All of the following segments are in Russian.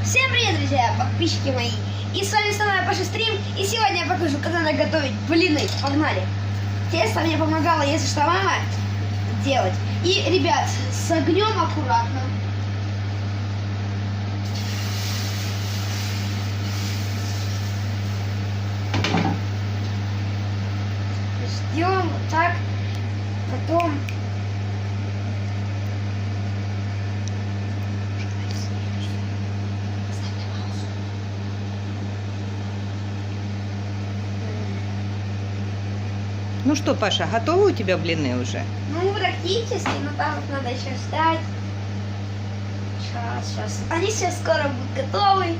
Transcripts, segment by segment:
Всем привет, друзья, подписчики мои! И с вами снова Паша Стрим. И сегодня я покажу, как надо готовить блины. Погнали! Тесто мне помогала, если что, мама делать. И, ребят, с огнем аккуратно. Ждем вот так. Потом... Ну что, Паша, готовы у тебя блины уже? Ну, практически, но там вот надо еще ждать. Сейчас. Они сейчас скоро будут готовы.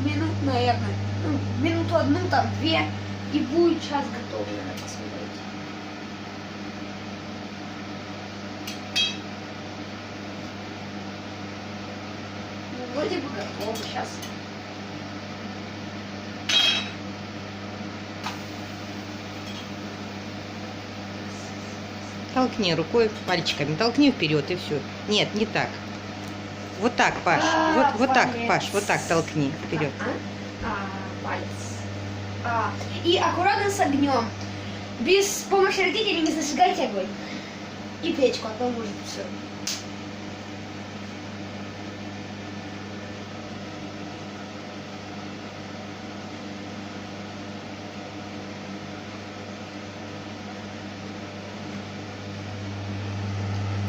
Минут, наверное. Ну, минуту одну, там две. И будет час готовы, надо посмотреть. Ну, вроде бы готовы сейчас. Толкни рукой, пальчиками, толкни вперед и все. Нет, не так. Вот так, Паш. Вот так, Паш, вот так толкни вперед. Палец. И аккуратно с огнем. Без помощи родителей не зажигайте огонь. И печку, а то может все.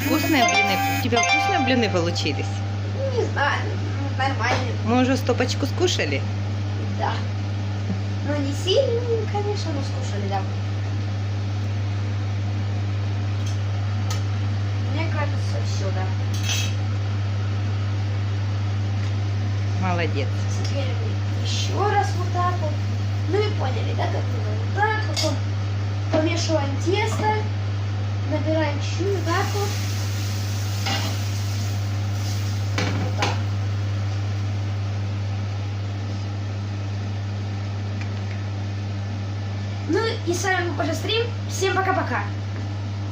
Вкусные блины. У тебя вкусные блины получились? Не знаю, нормально. Мы уже стопочку скушали. Да. Но не сильно, конечно, но скушали, да. Мне кажется, все, да. Молодец. Теперь еще раз вот так вот. Ну и поняли, да, как вот так, потом помешиваем тесто, набираем чуть-чуть вот так вот. Вот так. Ну и с вами был Паша Стрим. Всем пока-пока.